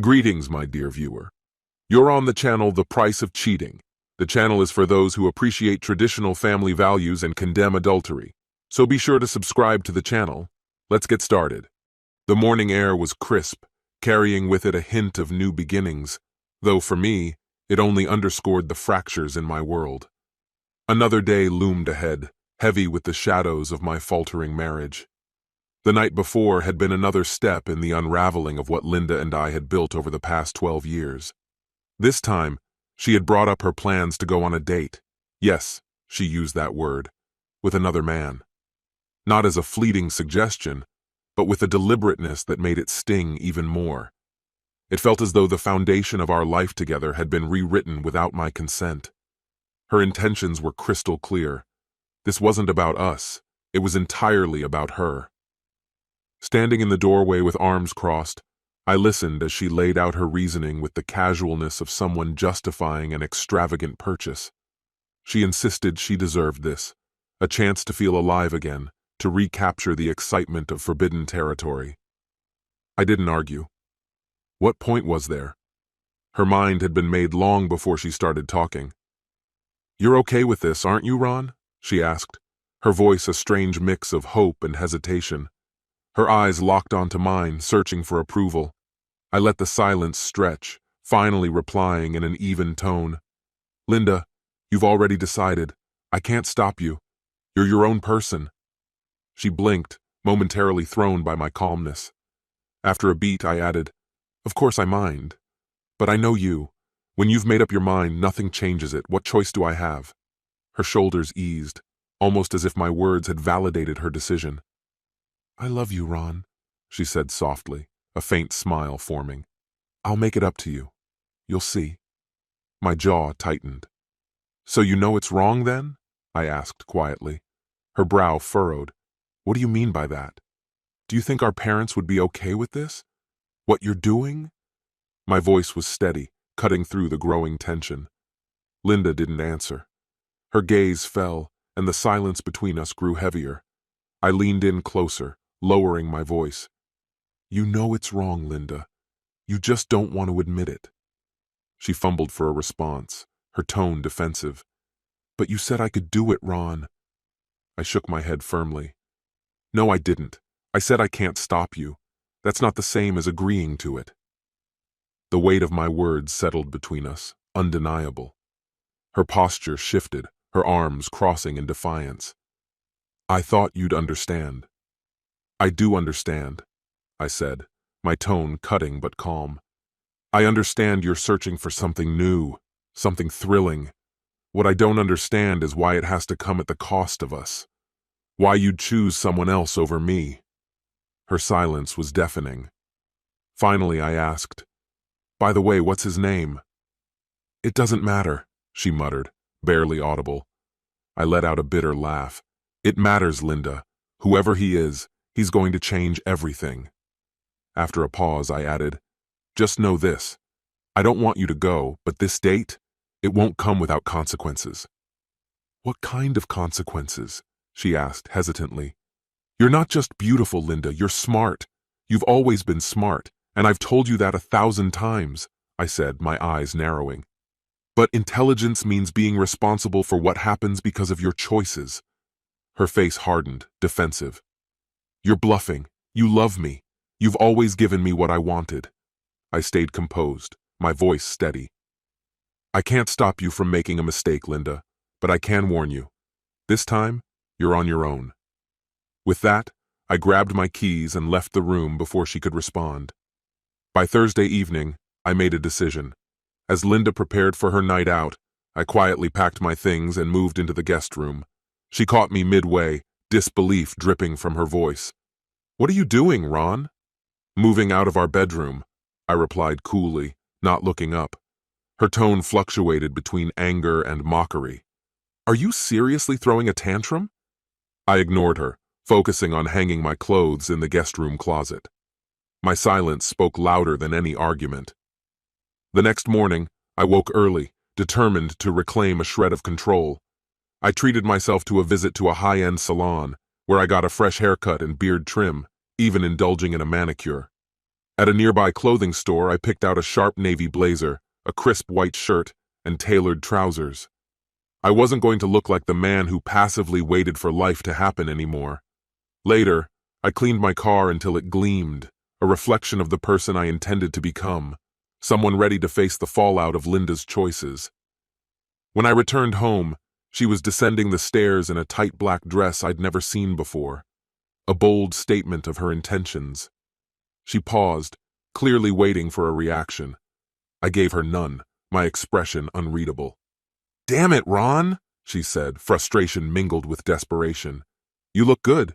Greetings, my dear viewer. You're on the channel The Price of Cheating. The channel is for those who appreciate traditional family values and condemn adultery. So be sure to subscribe to the channel. Let's get started. The morning air was crisp, carrying with it a hint of new beginnings, though for me, it only underscored the fractures in my world. Another day loomed ahead, heavy with the shadows of my faltering marriage. The night before had been another step in the unraveling of what Linda and I had built over the past 12 years. This time, she had brought up her plans to go on a date. Yes, she used that word, with another man. Not as a fleeting suggestion, but with a deliberateness that made it sting even more. It felt as though the foundation of our life together had been rewritten without my consent. Her intentions were crystal clear. This wasn't about us, it was entirely about her. Standing in the doorway with arms crossed, I listened as she laid out her reasoning with the casualness of someone justifying an extravagant purchase. She insisted she deserved this, a chance to feel alive again, to recapture the excitement of forbidden territory. I didn't argue. What point was there? Her mind had been made long before she started talking. "You're okay with this, aren't you, Ron?" she asked, her voice a strange mix of hope and hesitation. Her eyes locked onto mine, searching for approval. I let the silence stretch, finally replying in an even tone. "Linda, you've already decided. I can't stop you. You're your own person." She blinked, momentarily thrown by my calmness. After a beat, I added, "Of course I mind. But I know you. When you've made up your mind, nothing changes it. What choice do I have?" Her shoulders eased, almost as if my words had validated her decision. "I love you, Ron," she said softly, a faint smile forming. "I'll make it up to you. You'll see." My jaw tightened. "So you know it's wrong then?" I asked quietly. Her brow furrowed. "What do you mean by that? Do you think our parents would be okay with this? What you're doing?" My voice was steady, cutting through the growing tension. Linda didn't answer. Her gaze fell, and the silence between us grew heavier. I leaned in closer, lowering my voice. "You know it's wrong, Linda. You just don't want to admit it." She fumbled for a response, her tone defensive. "But you said I could do it, Ron." I shook my head firmly. "No, I didn't. I said I can't stop you. That's not the same as agreeing to it." The weight of my words settled between us, undeniable. Her posture shifted, her arms crossing in defiance. "I thought you'd understand." "I do understand," I said, my tone cutting but calm. "I understand you're searching for something new, something thrilling. What I don't understand is why it has to come at the cost of us. Why you'd choose someone else over me." Her silence was deafening. Finally, I asked, "By the way, what's his name?" "It doesn't matter," she muttered, barely audible. I let out a bitter laugh. "It matters, Linda. Whoever he is, he's going to change everything." After a pause, I added, "Just know this. I don't want you to go, but this date, it won't come without consequences." "What kind of consequences?" she asked hesitantly. "You're not just beautiful, Linda, you're smart. You've always been smart, and I've told you that 1,000 times," I said, my eyes narrowing. "But intelligence means being responsible for what happens because of your choices." Her face hardened, defensive. "You're bluffing. You love me. You've always given me what I wanted." I stayed composed, my voice steady. "I can't stop you from making a mistake, Linda, but I can warn you. This time, you're on your own." With that, I grabbed my keys and left the room before she could respond. By Thursday evening, I made a decision. As Linda prepared for her night out, I quietly packed my things and moved into the guest room. She caught me midway, disbelief dripping from her voice. "What are you doing, Ron?" "Moving out of our bedroom," I replied coolly, not looking up. Her tone fluctuated between anger and mockery. "Are you seriously throwing a tantrum?" I ignored her, focusing on hanging my clothes in the guest room closet. My silence spoke louder than any argument. The next morning, I woke early, determined to reclaim a shred of control. I treated myself to a visit to a high-end salon, where I got a fresh haircut and beard trim, even indulging in a manicure. At a nearby clothing store, I picked out a sharp navy blazer, a crisp white shirt, and tailored trousers. I wasn't going to look like the man who passively waited for life to happen anymore. Later, I cleaned my car until it gleamed, a reflection of the person I intended to become, someone ready to face the fallout of Linda's choices. When I returned home, she was descending the stairs in a tight black dress I'd never seen before, a bold statement of her intentions. She paused, clearly waiting for a reaction. I gave her none, my expression unreadable. "Damn it, Ron," she said, frustration mingled with desperation. "You look good.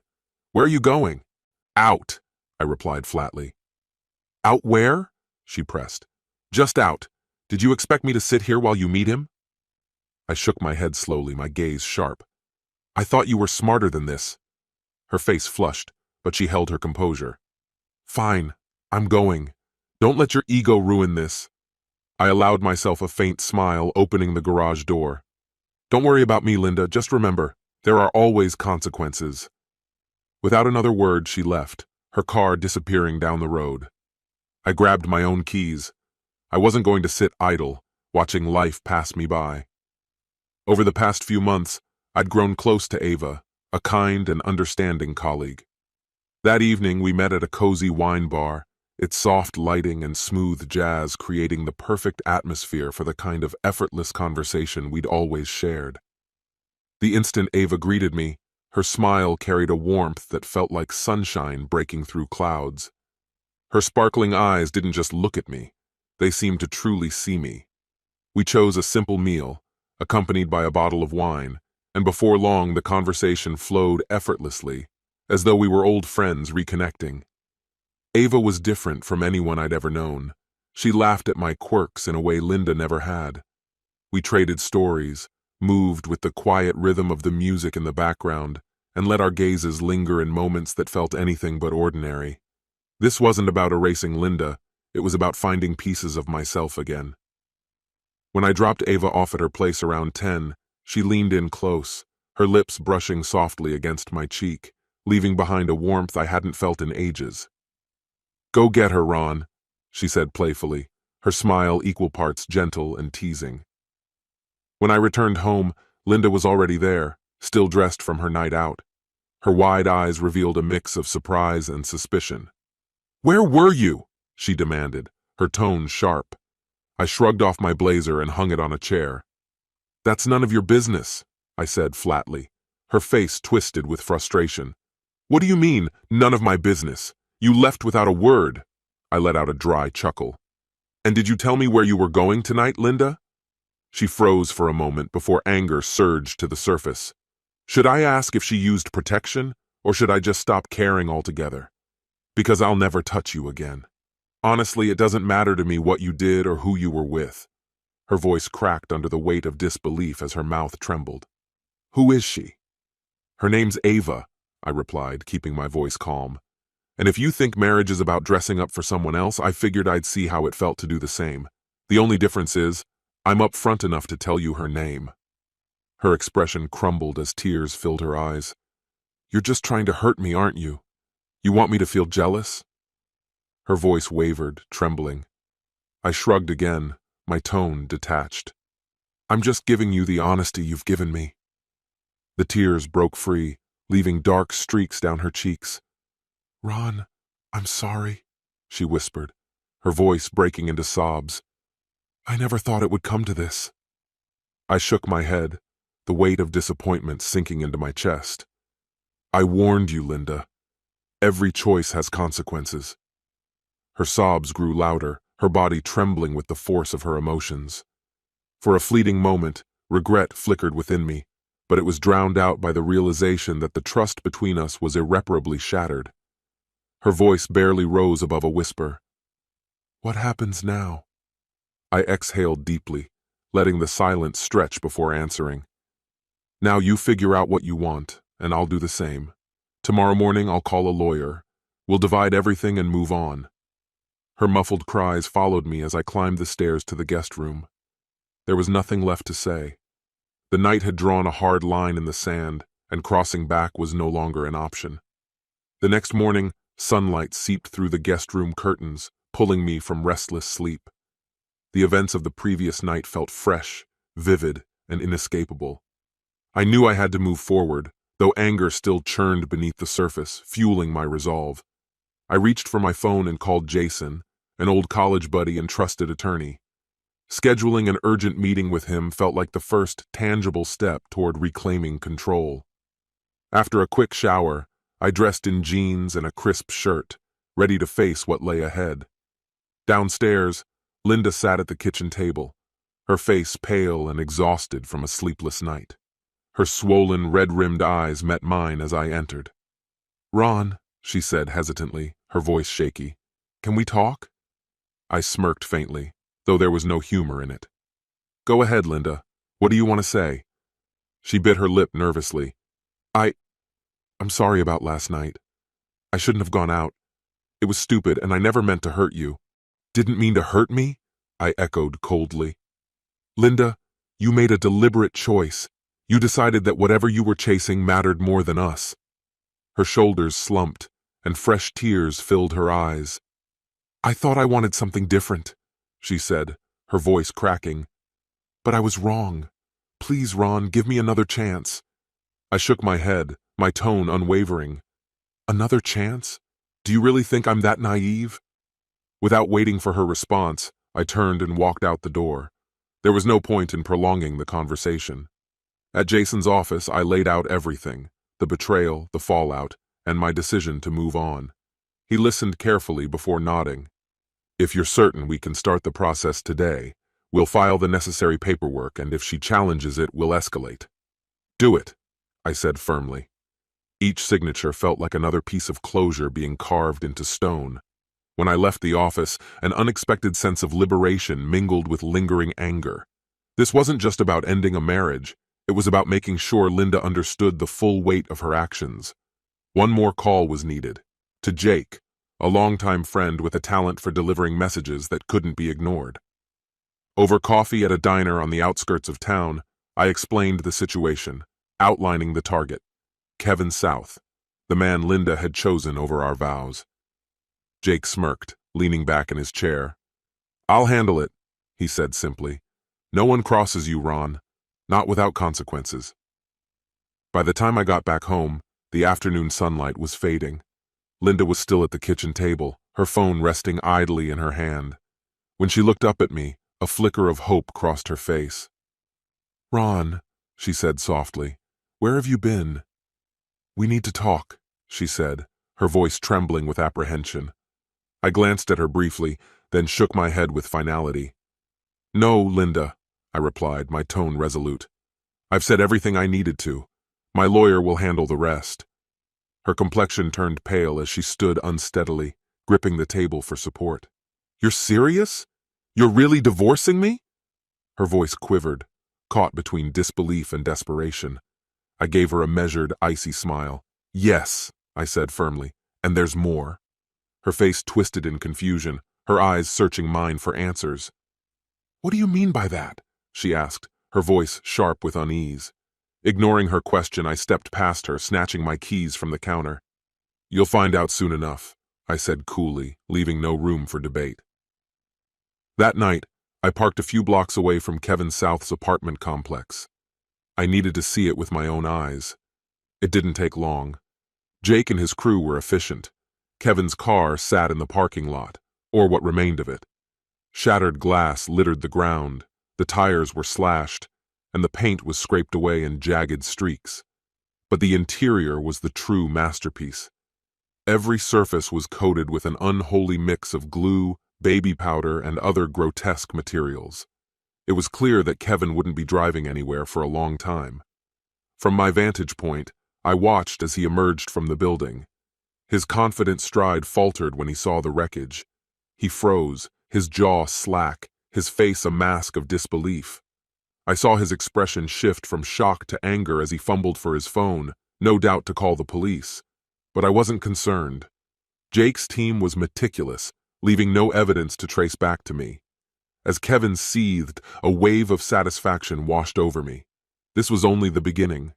Where are you going?" "Out," I replied flatly. "Out where?" she pressed. "Just out. Did you expect me to sit here while you meet him?" I shook my head slowly, my gaze sharp. "I thought you were smarter than this." Her face flushed, but she held her composure. "Fine, I'm going. Don't let your ego ruin this." I allowed myself a faint smile, opening the garage door. "Don't worry about me, Linda. Just remember, there are always consequences." Without another word, she left, her car disappearing down the road. I grabbed my own keys. I wasn't going to sit idle, watching life pass me by. Over the past few months, I'd grown close to Ava, a kind and understanding colleague. That evening, we met at a cozy wine bar, its soft lighting and smooth jazz creating the perfect atmosphere for the kind of effortless conversation we'd always shared. The instant Ava greeted me, her smile carried a warmth that felt like sunshine breaking through clouds. Her sparkling eyes didn't just look at me, they seemed to truly see me. We chose a simple meal, accompanied by a bottle of wine, and before long the conversation flowed effortlessly, as though we were old friends reconnecting. Ava was different from anyone I'd ever known. She laughed at my quirks in a way Linda never had. We traded stories, moved with the quiet rhythm of the music in the background, and let our gazes linger in moments that felt anything but ordinary. This wasn't about erasing Linda, it was about finding pieces of myself again. When I dropped Ava off at her place around 10, she leaned in close, her lips brushing softly against my cheek, leaving behind a warmth I hadn't felt in ages. "Go get her, Ron," she said playfully, her smile equal parts gentle and teasing. When I returned home, Linda was already there, still dressed from her night out. Her wide eyes revealed a mix of surprise and suspicion. "Where were you?" she demanded, her tone sharp. I shrugged off my blazer and hung it on a chair. "That's none of your business," I said flatly, her face twisted with frustration. "What do you mean, none of my business? You left without a word." I let out a dry chuckle. "And did you tell me where you were going tonight, Linda?" She froze for a moment before anger surged to the surface. Should I ask if she used protection, or should I just stop caring altogether? "Because I'll never touch you again. Honestly, it doesn't matter to me what you did or who you were with." Her voice cracked under the weight of disbelief as her mouth trembled. "Who is she?" "Her name's Ava," I replied, keeping my voice calm. "And if you think marriage is about dressing up for someone else, I figured I'd see how it felt to do the same. The only difference is, I'm upfront enough to tell you her name." Her expression crumbled as tears filled her eyes. "You're just trying to hurt me, aren't you? You want me to feel jealous?" Her voice wavered, trembling. I shrugged again, my tone detached. "I'm just giving you the honesty you've given me." The tears broke free, leaving dark streaks down her cheeks. "Ron, I'm sorry," she whispered, her voice breaking into sobs. "I never thought it would come to this." I shook my head, the weight of disappointment sinking into my chest. "I warned you, Linda. Every choice has consequences." Her sobs grew louder, her body trembling with the force of her emotions. For a fleeting moment, regret flickered within me, but it was drowned out by the realization that the trust between us was irreparably shattered. Her voice barely rose above a whisper. "What happens now?" I exhaled deeply, letting the silence stretch before answering. "Now you figure out what you want, and I'll do the same. Tomorrow morning I'll call a lawyer. We'll divide everything and move on." Her muffled cries followed me as I climbed the stairs to the guest room. There was nothing left to say. The night had drawn a hard line in the sand, and crossing back was no longer an option. The next morning, sunlight seeped through the guest room curtains, pulling me from restless sleep. The events of the previous night felt fresh, vivid, and inescapable. I knew I had to move forward, though anger still churned beneath the surface, fueling my resolve. I reached for my phone and called Jason, an old college buddy and trusted attorney. Scheduling an urgent meeting with him felt like the first tangible step toward reclaiming control. After a quick shower, I dressed in jeans and a crisp shirt, ready to face what lay ahead. Downstairs, Linda sat at the kitchen table, her face pale and exhausted from a sleepless night. Her swollen, red-rimmed eyes met mine as I entered. "Ron," she said hesitantly, her voice shaky, "can we talk?" I smirked faintly, though there was no humor in it. "Go ahead, Linda. What do you want to say?" She bit her lip nervously. I'm sorry about last night. I shouldn't have gone out. It was stupid, and I never meant to hurt you." "Didn't mean to hurt me?" I echoed coldly. "Linda, you made a deliberate choice. You decided that whatever you were chasing mattered more than us." Her shoulders slumped, and fresh tears filled her eyes. "I thought I wanted something different," she said, her voice cracking. "But I was wrong. Please, Ron, give me another chance." I shook my head, my tone unwavering. "Another chance? Do you really think I'm that naive?" Without waiting for her response, I turned and walked out the door. There was no point in prolonging the conversation. At Jason's office, I laid out everything, the betrayal, the fallout, and my decision to move on. He listened carefully before nodding. "If you're certain we can start the process today, we'll file the necessary paperwork, and if she challenges it, we'll escalate." "Do it," I said firmly. Each signature felt like another piece of closure being carved into stone. When I left the office, an unexpected sense of liberation mingled with lingering anger. This wasn't just about ending a marriage, it was about making sure Linda understood the full weight of her actions. One more call was needed, to Jake, a longtime friend with a talent for delivering messages that couldn't be ignored. Over coffee at a diner on the outskirts of town, I explained the situation, outlining the target. Kevin South, the man Linda had chosen over our vows. Jake smirked, leaning back in his chair. "I'll handle it," he said simply. "No one crosses you, Ron. Not without consequences." By the time I got back home, the afternoon sunlight was fading. Linda was still at the kitchen table, her phone resting idly in her hand. When she looked up at me, a flicker of hope crossed her face. "Ron," she said softly, "where have you been?" "We need to talk," she said, her voice trembling with apprehension. I glanced at her briefly, then shook my head with finality. "No, Linda," I replied, my tone resolute. "I've said everything I needed to. My lawyer will handle the rest." Her complexion turned pale as she stood unsteadily, gripping the table for support. "You're serious? You're really divorcing me?" Her voice quivered, caught between disbelief and desperation. I gave her a measured, icy smile. "Yes," I said firmly, "and there's more." Her face twisted in confusion, her eyes searching mine for answers. "What do you mean by that?" she asked, her voice sharp with unease. Ignoring her question, I stepped past her, snatching my keys from the counter. "You'll find out soon enough," I said coolly, leaving no room for debate. That night, I parked a few blocks away from Kevin South's apartment complex. I needed to see it with my own eyes. It didn't take long. Jake and his crew were efficient. Kevin's car sat in the parking lot, or what remained of it. Shattered glass littered the ground, the tires were slashed, and the paint was scraped away in jagged streaks. But the interior was the true masterpiece. Every surface was coated with an unholy mix of glue, baby powder, and other grotesque materials. It was clear that Kevin wouldn't be driving anywhere for a long time. From my vantage point, I watched as he emerged from the building. His confident stride faltered when he saw the wreckage. He froze, his jaw slack, his face a mask of disbelief. I saw his expression shift from shock to anger as he fumbled for his phone, no doubt to call the police. But I wasn't concerned. Jake's team was meticulous, leaving no evidence to trace back to me. As Kevin seethed, a wave of satisfaction washed over me. This was only the beginning.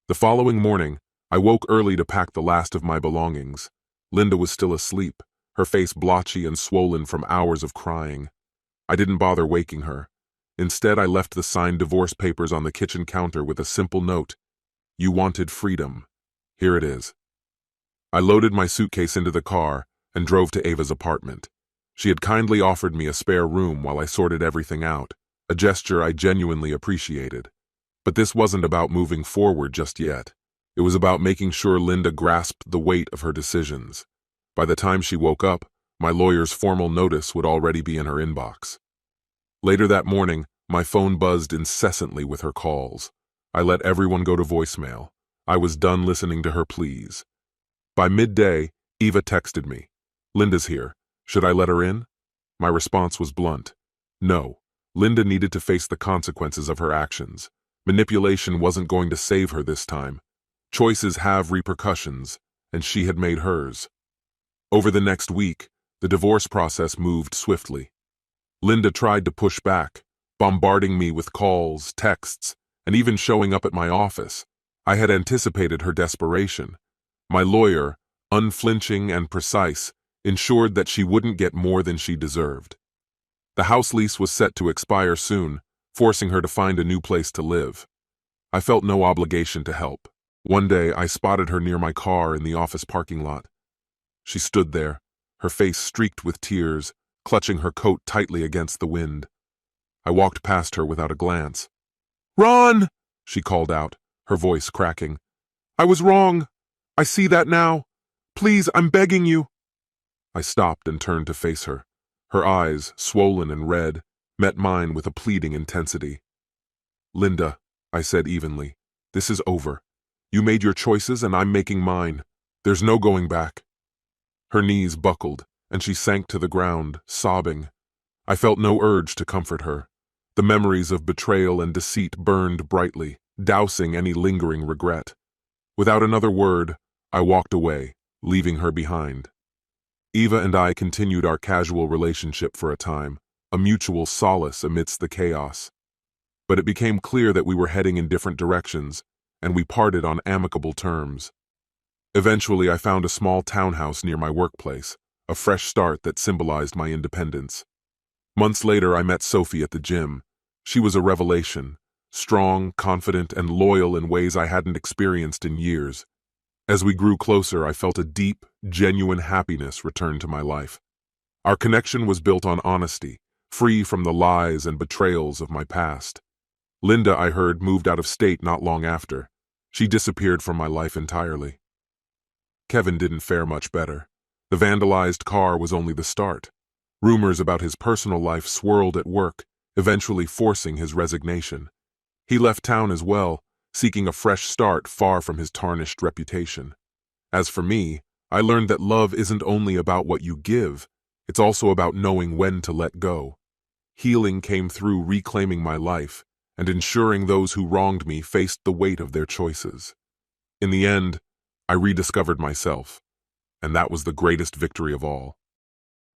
The following morning, I woke early to pack the last of my belongings. Linda was still asleep, her face blotchy and swollen from hours of crying. I didn't bother waking her. Instead, I left the signed divorce papers on the kitchen counter with a simple note: "You wanted freedom. Here it is." I loaded my suitcase into the car and drove to Ava's apartment. She had kindly offered me a spare room while I sorted everything out, a gesture I genuinely appreciated. But this wasn't about moving forward just yet. It was about making sure Linda grasped the weight of her decisions. By the time she woke up, my lawyer's formal notice would already be in her inbox. Later that morning, my phone buzzed incessantly with her calls. I let everyone go to voicemail. I was done listening to her pleas. By midday, Eva texted me. "Linda's here. Should I let her in?" My response was blunt. No. Linda needed to face the consequences of her actions. Manipulation wasn't going to save her this time. Choices have repercussions, and she had made hers. Over the next week, the divorce process moved swiftly. Linda tried to push back, bombarding me with calls, texts, and even showing up at my office. I had anticipated her desperation. My lawyer, unflinching and precise, ensured that she wouldn't get more than she deserved. The house lease was set to expire soon, forcing her to find a new place to live. I felt no obligation to help. One day, I spotted her near my car in the office parking lot. She stood there, her face streaked with tears, clutching her coat tightly against the wind. I walked past her without a glance. "Ron!" she called out, her voice cracking. "I was wrong. I see that now. Please, I'm begging you." I stopped and turned to face her. Her eyes, swollen and red, met mine with a pleading intensity. "Linda," I said evenly, "this is over. You made your choices and I'm making mine. There's no going back." Her knees buckled, and she sank to the ground, sobbing. I felt no urge to comfort her. The memories of betrayal and deceit burned brightly, dousing any lingering regret. Without another word, I walked away, leaving her behind. Eva and I continued our casual relationship for a time, a mutual solace amidst the chaos. But it became clear that we were heading in different directions, and we parted on amicable terms. Eventually, I found a small townhouse near my workplace, a fresh start that symbolized my independence. Months later, I met Sophie at the gym. She was a revelation, strong, confident, and loyal in ways I hadn't experienced in years. As we grew closer, I felt a deep, genuine happiness return to my life. Our connection was built on honesty, free from the lies and betrayals of my past. Linda, I heard, moved out of state not long after. She disappeared from my life entirely. Kevin didn't fare much better. The vandalized car was only the start. Rumors about his personal life swirled at work, eventually forcing his resignation. He left town as well, seeking a fresh start far from his tarnished reputation. As for me, I learned that love isn't only about what you give, it's also about knowing when to let go. Healing came through reclaiming my life and ensuring those who wronged me faced the weight of their choices. In the end, I rediscovered myself, and that was the greatest victory of all.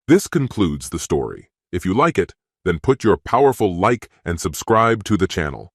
This concludes the story. If you like it, then put your powerful like and subscribe to the channel.